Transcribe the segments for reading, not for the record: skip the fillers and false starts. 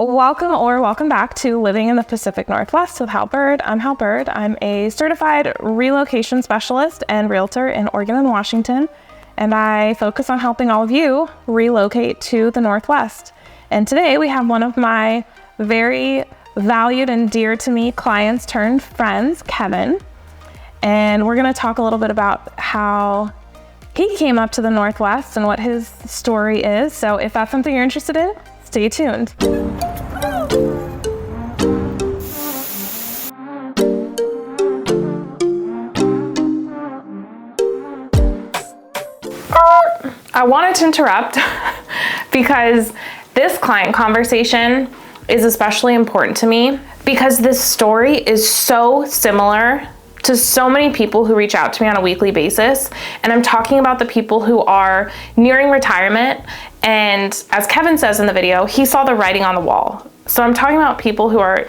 Welcome back to Living in the Pacific Northwest with Hal Byrd. I'm Hal Byrd. I'm a certified relocation specialist and realtor in Oregon and Washington, and I focus on helping all of you relocate to the Northwest. And today we have one of my very valued and dear to me clients turned friends, Kevin, and we're going to talk a little bit about how he came up to the Northwest and what his story is. So if that's something you're interested in, stay tuned. I wanted to interrupt because this client conversation is especially important to me because this story is so similar to so many people who reach out to me on a weekly basis. And I'm talking about the people who are nearing retirement. And as Kevin says in the video, he saw the writing on the wall. So I'm talking about people who are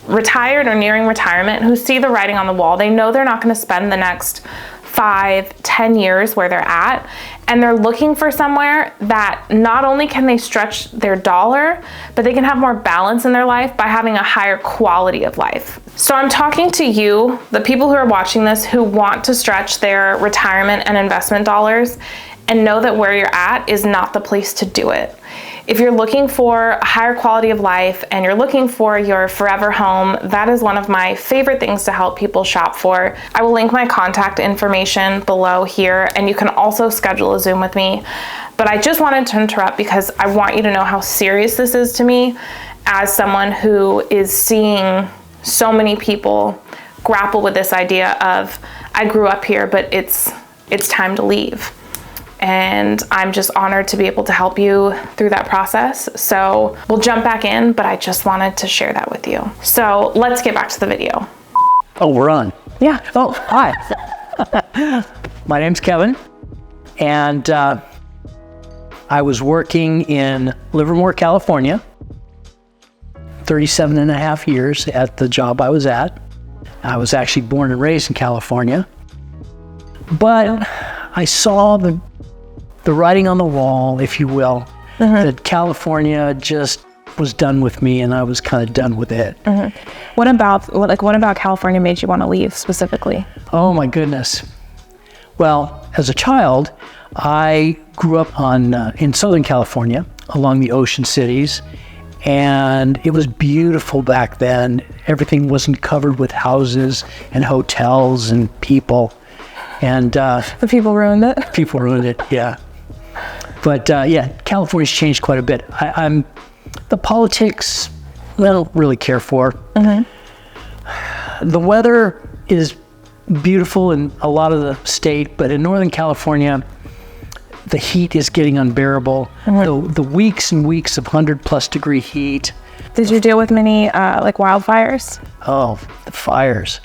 retired or nearing retirement who see the writing on the wall. They know they're not going to spend the next 5-10 years where they're at, and they're looking for somewhere that not only can they stretch their dollar, but they can have more balance in their life by having a higher quality of life. So I'm talking to you, the people who are watching this, who want to stretch their retirement and investment dollars and know that where you're at is not the place to do it. If you're looking for a higher quality of life and you're looking for your forever home, that is one of my favorite things to help people shop for. I will link my contact information below here, and you can also schedule a Zoom with me. But I just wanted to interrupt because I want you to know how serious this is to me as someone who is seeing so many people grapple with this idea of, I grew up here, but it's time to leave. And I'm just honored to be able to help you through that process. So we'll jump back in, but I just wanted to share that with you. So let's get back to the video. Oh, we're on. Yeah. Oh, hi. My name's Kevin, and I was working in Livermore, California, 37 and a half years at the job I was at. I was actually born and raised in California, but I saw the writing on the wall, if you will, that California just was done with me, and I was kind of done with it. What about California made you want to leave specifically? Oh my goodness. Well, as a child, I grew up in Southern California along the ocean cities, and it was beautiful back then. Everything wasn't covered with houses and hotels and people. And the people ruined it? People ruined it, yeah. But yeah, California's changed quite a bit. I'm the politics, I don't really care for. The weather is beautiful in a lot of the state, but in Northern California, the heat is getting unbearable. The weeks and weeks of 100+ degree heat. Did you deal with many wildfires? Oh, the fires.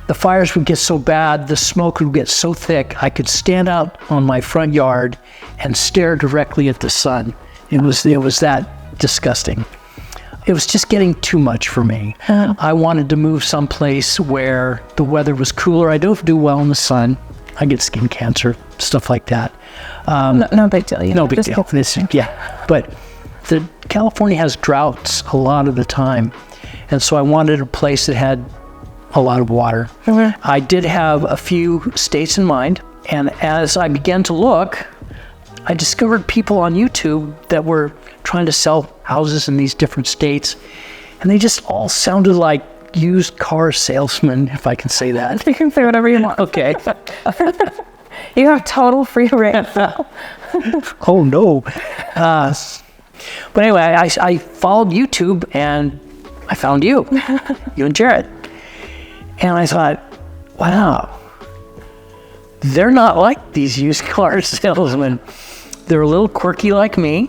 The fires would get so bad, the smoke would get so thick, I could stand out on my front yard and stare directly at the sun. It was that disgusting. It was just getting too much for me. I wanted to move someplace where the weather was cooler. I don't do well in the sun. I get skin cancer, stuff like that. No big deal. No big deal. Yeah, but California has droughts a lot of the time, and so I wanted a place that had a lot of water. I did have a few states in mind, and as I began to look, I discovered people on YouTube that were trying to sell houses in these different states, and they just all sounded like used car salesmen, if I can say that. You can say whatever you want. Okay. You have total free reign. Oh no. But anyway, I followed YouTube and I found you and Jared. And I thought, wow, they're not like these used car salesmen. They're a little quirky like me.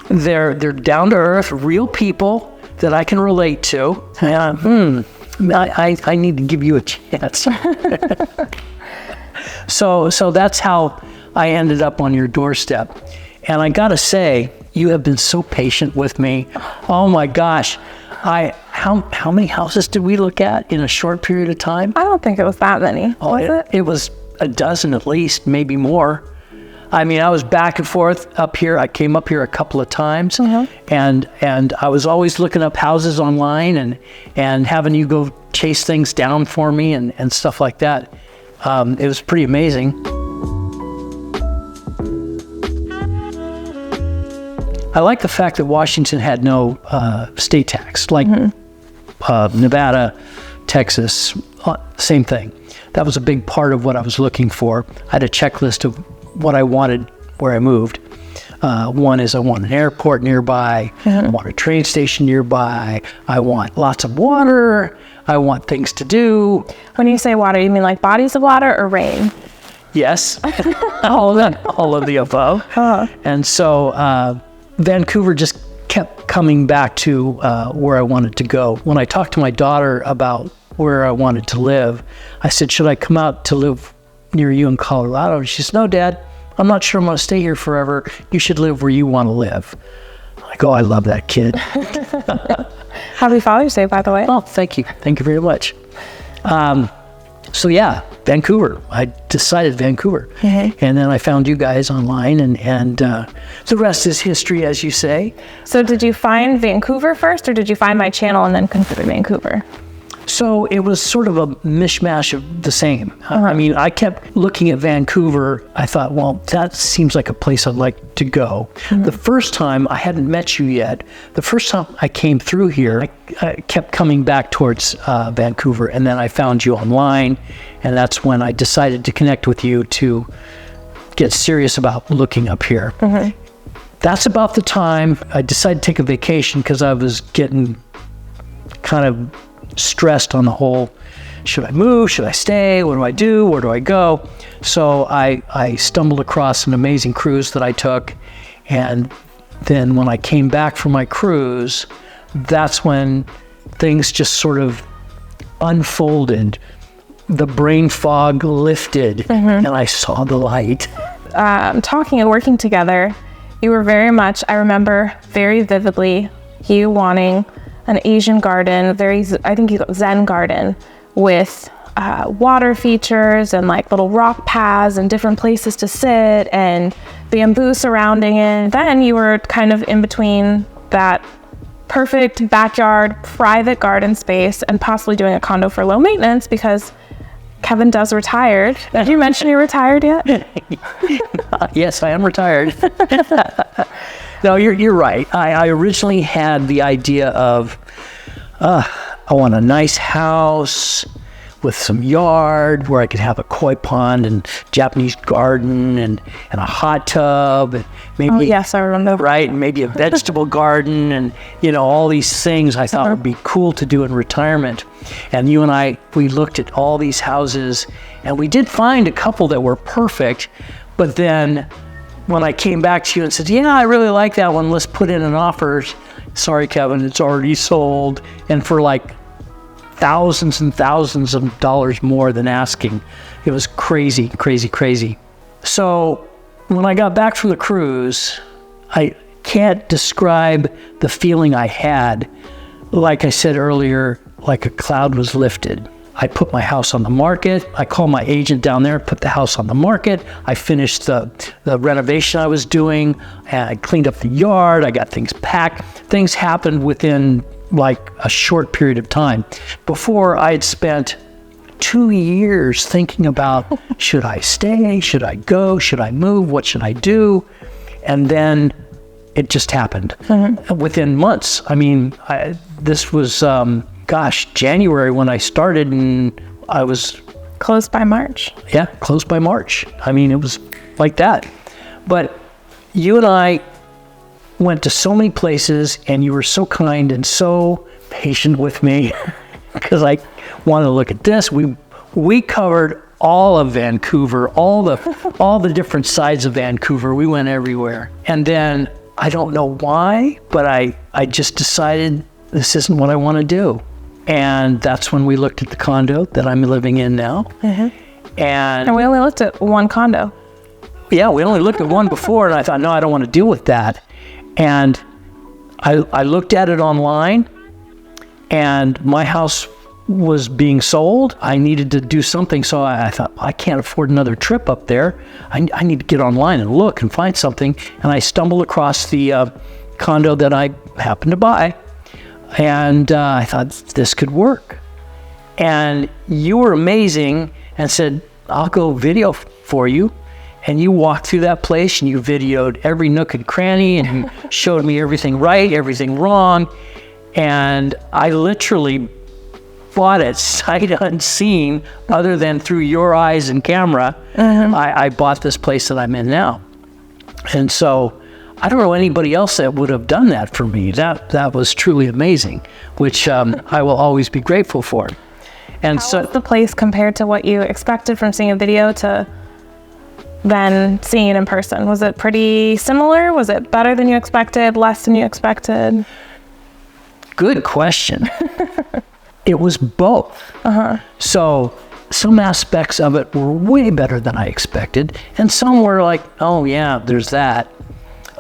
They're down to earth, real people that I can relate to. I need to give you a chance. So that's how I ended up on your doorstep. And I gotta say, you have been so patient with me. Oh my gosh. How many houses did we look at in a short period of time? I don't think it was that many. Was it? It was a dozen at least, maybe more. I mean, I was back and forth up here. I came up here a couple of times, and I was always looking up houses online and having you go chase things down for me and stuff like that. It was pretty amazing. I like the fact that Washington had no state tax, like Nevada, Texas, same thing. That was a big part of what I was looking for. I had a checklist of what I wanted where I moved. One is I want an airport nearby. I want a train station nearby. I want lots of water. I want things to do. When you say water, you mean like bodies of water or rain? Yes, all of the above. And so Vancouver just kept coming back to where I wanted to go. When I talked to my daughter about where I wanted to live, I said, should I come out to live near you in Colorado? And she said, no, Dad, I'm not sure I'm going to stay here forever. You should live where you want to live. I go, I love that kid. Happy Father's Day, by the way. Oh, thank you. Thank you very much. So yeah, Vancouver. I decided Vancouver. And then I found you guys online, and the rest is history, as you say. So did you find Vancouver first, or did you find my channel and then consider Vancouver? So it was sort of a mishmash of the same. I mean, I kept looking at Vancouver. I thought, well, that seems like a place I'd like to go. The first time, I hadn't met you yet. The first time I came through here, I kept coming back towards Vancouver, and then I found you online, and that's when I decided to connect with you to get serious about looking up here. That's about the time I decided to take a vacation because I was getting kind of stressed on the whole, should I move, should I stay, what do I do, where do I go? So I stumbled across an amazing cruise that I took, and then when I came back from my cruise, that's when things just sort of unfolded. The brain fog lifted, and I saw the light. Talking and working together, you were very much, I remember very vividly, you wanting an Asian garden, I think you got Zen garden with water features and like little rock paths and different places to sit and bamboo surrounding it. Then you were kind of in between that perfect backyard, private garden space and possibly doing a condo for low maintenance because Kevin does retired. Did you mention you're retired yet? Yes, I am retired. No, you're right. I originally had the idea of, I want a nice house with some yard where I could have a koi pond and Japanese garden and a hot tub and maybe. Oh yes, I remember. Right, and maybe a vegetable garden and all these things I thought would be cool to do in retirement. And you and I, we looked at all these houses and we did find a couple that were perfect, but then when I came back to you and said, yeah, I really like that one, let's put in an offer. Sorry, Kevin, it's already sold. And for like thousands and thousands of dollars more than asking. It was crazy, crazy, crazy. So when I got back from the cruise, I can't describe the feeling I had. Like I said earlier, like a cloud was lifted. I put my house on the market. I called my agent down there, put the house on the market. I finished the renovation I was doing, and I cleaned up the yard. I got things packed. Things happened within like a short period of time. Before, I had spent 2 years thinking about, should I stay? Should I go? Should I move? What should I do? And then it just happened within months. I mean, this was... January when I started, and I was... Closed by March. Yeah, closed by March. I mean, it was like that. But you and I went to so many places, and you were so kind and so patient with me because I wanted to look at this. We covered all of Vancouver, all the different sides of Vancouver. We went everywhere. And then, I don't know why, but I just decided this isn't what I want to do. And that's when we looked at the condo that I'm living in now. And we only looked at one condo. Yeah, we only looked at one before, and I thought, no, I don't want to deal with that. And I looked at it online, and my house was being sold. I needed to do something, so I thought, I can't afford another trip up there. I need to get online and look and find something. And I stumbled across the condo that I happened to buy. And I thought, this could work. And you were amazing and said, I'll go video for you. And you walked through that place and you videoed every nook and cranny and you showed me everything right, everything wrong. And I literally bought it sight unseen, other than through your eyes and camera. I bought this place that I'm in now. And so I don't know anybody else that would have done that for me. That was truly amazing, which I will always be grateful for. And How was the place compared to what you expected from seeing a video to then seeing it in person? Was it pretty similar? Was it better than you expected, less than you expected? Good question. It was both. So some aspects of it were way better than I expected, and some were like, oh yeah, there's that.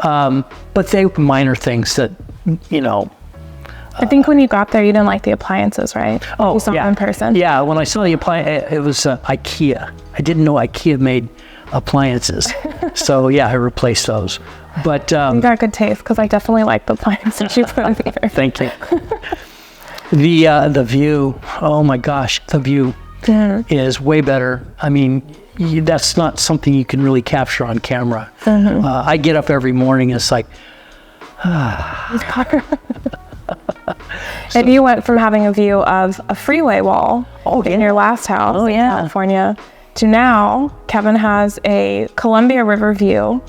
But they were minor things that, you know. I think when you got there, you didn't like the appliances, right? Oh, you saw them in person. Yeah, when I saw the appliance, it was IKEA. I didn't know IKEA made appliances. So yeah, I replaced those. But you got good taste, because I definitely like the appliances you put on here. Thank you. The view, oh my gosh, the view is way better. I mean, that's not something you can really capture on camera. I get up every morning, it's like, And you went from having a view of a freeway wall in your last house in California to now Kevin has a Columbia River view.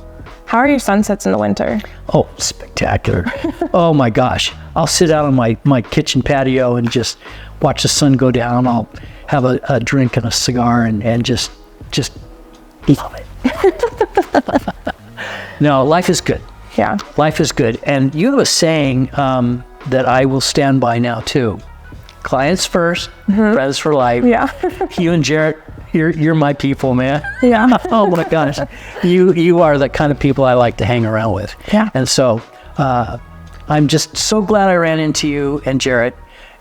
How are your sunsets in the winter? Oh, spectacular. Oh my gosh. I'll sit out on my kitchen patio and just watch the sun go down. I'll have a drink and a cigar and just love it. No, life is good. Yeah. Life is good. And you have a saying that I will stand by now too. Clients first, friends for life. Yeah. You and Jarrett, you're my people, man. Yeah. Oh my gosh. You are the kind of people I like to hang around with. Yeah. And so I'm just so glad I ran into you and Jarrett.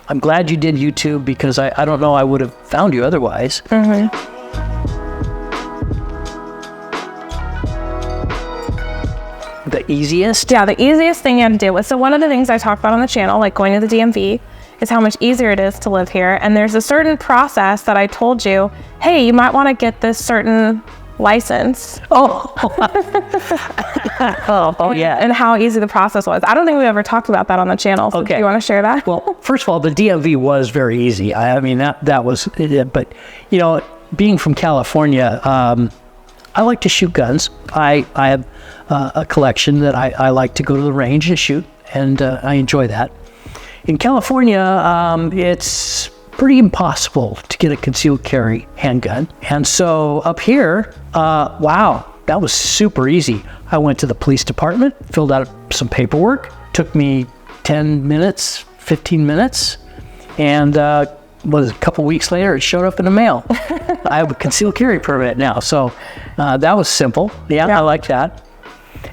I'm glad you did YouTube, because I don't know I would have found you otherwise. The easiest? Yeah, the easiest thing you had to deal with. So one of the things I talk about on the channel, like going to the DMV, is how much easier it is to live here. And there's a certain process that I told you, hey, you might want to get this certain license. Oh yeah. And how easy the process was. I don't think we ever talked about that on the channel. So do you want to share that? Well, first of all, the DMV was very easy. I mean, that was it. But, you know, being from California, I like to shoot guns. I have a collection that I like to go to the range and shoot, and I enjoy that. In California, it's pretty impossible to get a concealed carry handgun. And so up here, wow, that was super easy. I went to the police department, filled out some paperwork, took me 10 minutes, 15 minutes, and a couple weeks later, it showed up in the mail. I have a concealed carry permit now, so that was simple. Yeah, I like that.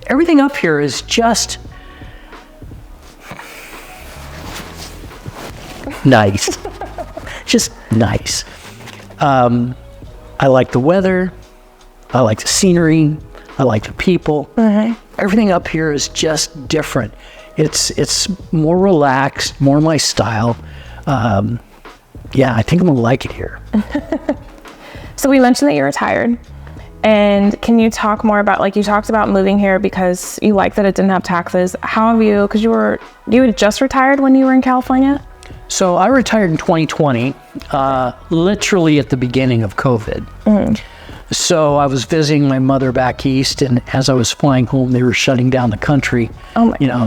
Everything up here is just nice. Just nice. I like the weather. I like the scenery. I like the people. Everything up here is just different. It's more relaxed, more my style. Yeah, I think I'm gonna like it here. So we mentioned that you're retired. And can you talk more about, like, you talked about moving here because you liked that it didn't have taxes. How have you, because you had just retired when you were in California? So I retired in 2020, literally at the beginning of COVID. So I was visiting my mother back east, and as I was flying home, they were shutting down the country.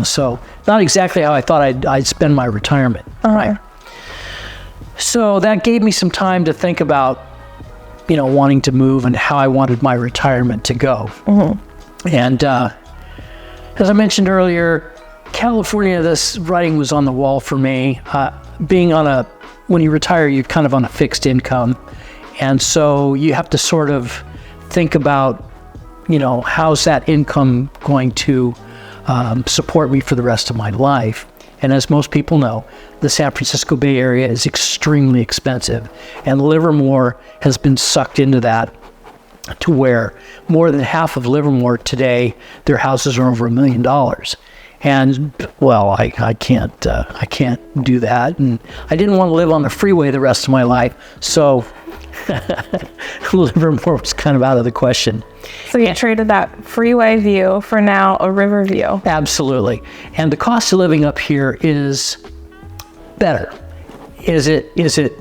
So not exactly how I thought I'd spend my retirement. Right. So that gave me some time to think about, wanting to move and how I wanted my retirement to go. And as I mentioned earlier, California, this writing was on the wall for me. When you retire, you're kind of on a fixed income. And so you have to sort of think about, how's that income going to support me for the rest of my life? And as most people know, the San Francisco Bay Area is extremely expensive. And Livermore has been sucked into that, to where more than half of Livermore today, their houses are over $1 million. And well, I can't do that. And I didn't want to live on the freeway the rest of my life. So Livermore was kind of out of the question. So you traded that freeway view for now a river view. Absolutely. And the cost of living up here is better. Is it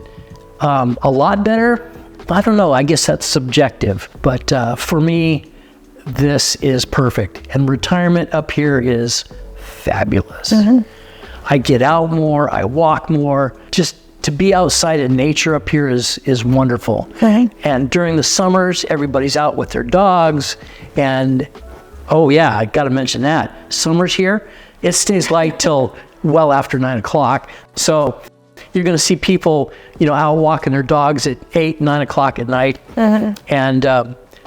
a lot better? I don't know. I guess that's subjective. But for me, this is perfect. And retirement up here is fabulous. I get out more. I walk more. Just to be outside in nature up here is wonderful. And during the summers, everybody's out with their dogs. And oh yeah, I got to mention that. Summers here, it stays light till well after 9 o'clock. So you're going to see people, out walking their dogs at 8, 9 o'clock at night. And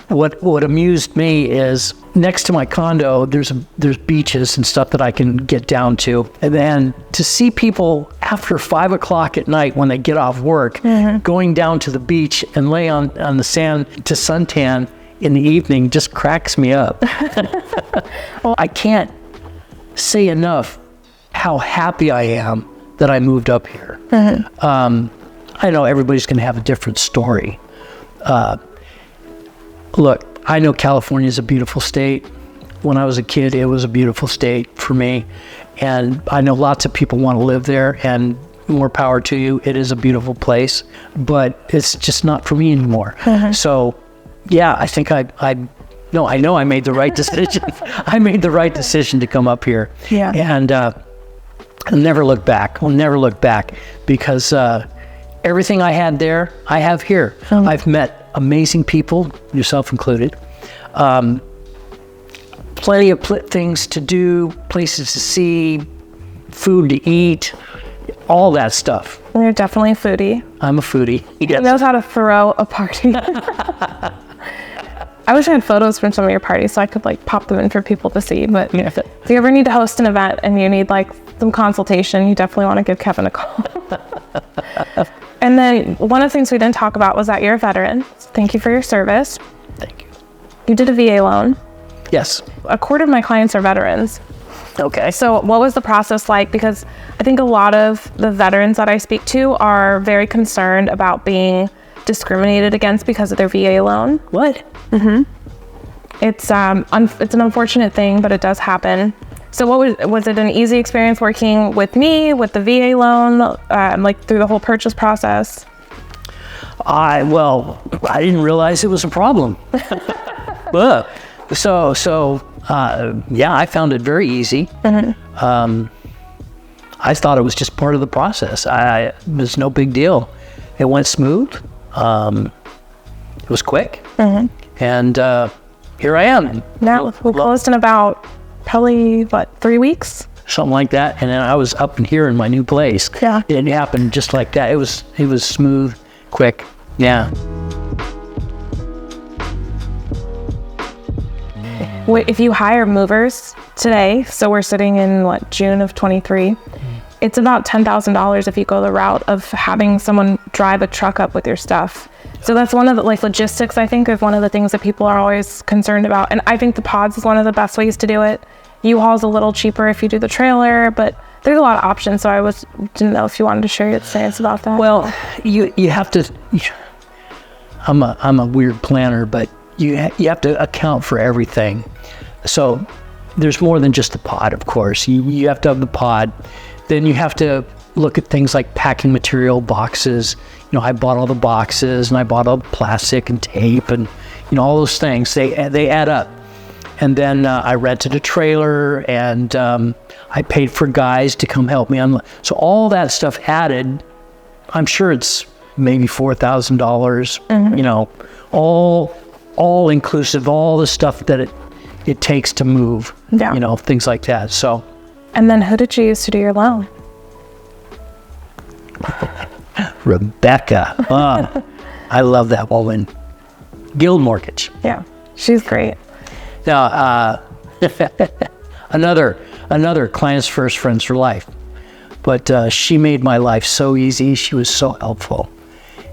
what amused me is next to my condo, there's beaches and stuff that I can get down to. And then to see people after 5 o'clock at night when they get off work, going down to the beach and lay on the sand to suntan in the evening just cracks me up. I can't say enough how happy I am that I moved up here. I know everybody's going to have a different story. Look, I know California is a beautiful state. When I was a kid, it was a beautiful state for me. And I know lots of people want to live there, and more power to you. It is a beautiful place, but it's just not for me anymore. So, yeah, I think I know I made the right decision. I made the right decision to come up here. Yeah. And I'll never look back. I'll never look back, because everything I had there, I have here. I've met amazing people, yourself included. Plenty of things to do, places to see, food to eat, all that stuff. You're definitely a foodie. I'm a foodie. He knows how to throw a party. I wish I had photos from some of your parties so I could pop them in for people to see. But if you ever need to host an event and you need some consultation, you definitely want to give Kevin a call. And then one of the things we didn't talk about was that you're a veteran. Thank you for your service. Thank you. You did a VA loan. Yes. A quarter of my clients are veterans. Okay. So what was the process like? Because I think a lot of the veterans that I speak to are very concerned about being discriminated against because of their VA loan. What? It's an unfortunate thing, but it does happen. So was it an easy experience working with me, with the VA loan, through the whole purchase process? I didn't realize it was a problem. Yeah, I found it very easy. I thought it was just part of the process. It was no big deal. It went smooth. It was quick. And here I am. Now we closed in about probably 3 weeks? Something like that. And then I was up in here in my new place. Yeah. It happened just like that. It was smooth, quick. Yeah. If you hire movers today, so we're sitting in June of 23, it's about $10,000 if you go the route of having someone drive a truck up with your stuff. So that's one of the logistics, I think, is one of the things that people are always concerned about. And I think the pods is one of the best ways to do it. U-Haul's a little cheaper if you do the trailer, but there's a lot of options. So didn't know if you wanted to share your experience about that. Well, you have to. I'm a weird planner, but you have to account for everything. So there's more than just the pod, of course. You have to have the pod. Then you have to look at things like packing material, boxes. I bought all the boxes, and I bought all the plastic and tape, and all those things. They add up. And then I rented a trailer, and I paid for guys to come help me. So all that stuff added, I'm sure it's maybe $4,000. All inclusive, all the stuff that it takes to move. Yeah. Things like that. So. And then who did you use to do your loan? Rebecca. I love that woman. Guild Mortgage. Yeah, she's great. Now, another clients first, friends for life. But she made my life so easy. She was so helpful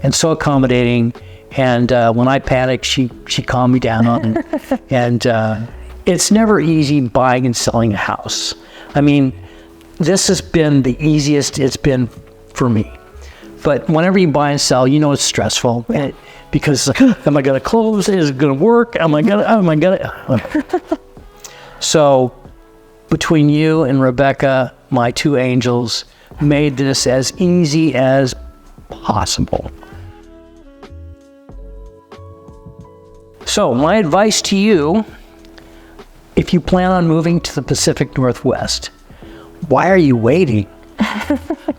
and so accommodating. And when I panicked, she calmed me down. And it's never easy buying and selling a house. I mean, this has been the easiest it's been for me. But whenever you buy and sell, you know it's stressful. Because am I going to close? Is it going to work? Am I going to? So between you and Rebecca, my two angels, made this as easy as possible. So my advice to you, if you plan on moving to the Pacific Northwest, why are you waiting?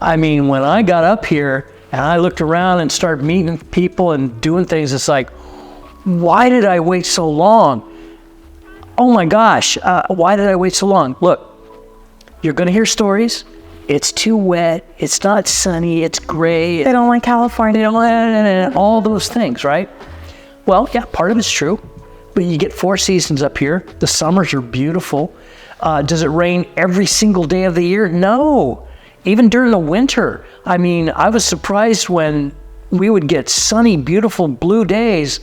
I mean, when I got up here and I looked around and started meeting people and doing things, it's like, why did I wait so long? Oh my gosh, why did I wait so long? Look, you're going to hear stories. It's too wet. It's not sunny. It's gray. They don't like California. They don't, all those things, right? Well, yeah, part of it's true. But you get 4 seasons up here. The summers are beautiful. Does it rain every single day of the year? No. Even during the winter. I mean, I was surprised when we would get sunny, beautiful blue days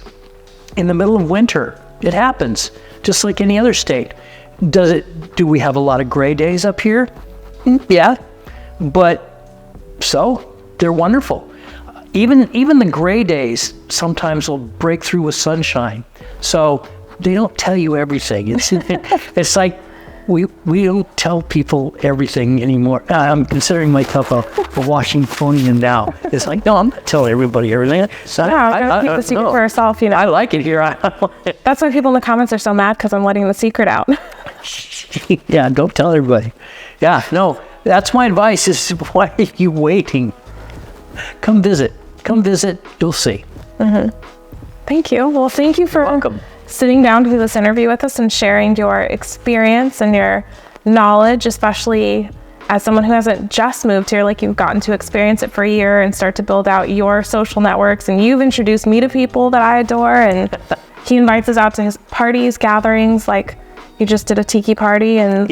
in the middle of winter. It happens, just like any other state. Do we have a lot of gray days up here? Yeah, but so they're wonderful. Even the gray days sometimes will break through with sunshine. So they don't tell you everything. It's like we don't tell people everything anymore. I'm considering myself a Washingtonian now. It's like, no, I'm not telling everybody everything. So I keep the secret for herself, you know. I like it here. That's why people in the comments are so mad, because I'm letting the secret out. Yeah, don't tell everybody. Yeah, no, that's my advice is, why are you waiting? Come visit, you'll see. Mm-hmm. Thank you. Well, thank you for sitting down to do this interview with us and sharing your experience and your knowledge, especially as someone who hasn't just moved here, like you've gotten to experience it for a year and start to build out your social networks. And you've introduced me to people that I adore, and he invites us out to his parties, gatherings, like you just did a tiki party and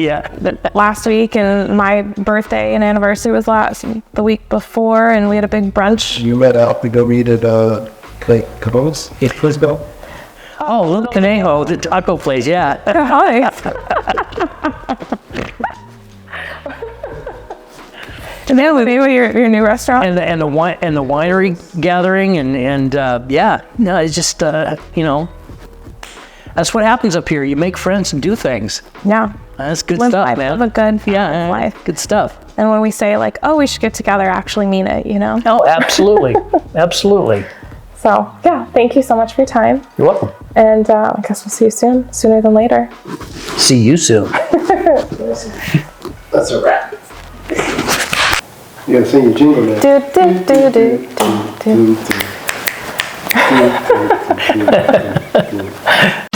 last week, and my birthday and anniversary was the week before, and we had a big brunch. You met out, we go meet at Lake Cabos? It was go. Oh, Little Conejo, the taco place, yeah. Hi. And then with your new restaurant and the winery gathering and yeah, no, it's just you know, that's what happens up here. You make friends and do things. Yeah, that's good stuff, man. Live a good life. Good stuff. And when we say like, oh, we should get together, actually mean it, you know? Oh, absolutely, absolutely. So yeah, thank you so much for your time. You're welcome. And I guess we'll see you soon, sooner than later. See you soon. That's a wrap. You gotta sing your jingle now. Do do do do do do. Do, do. Do, do, do, do, do, do.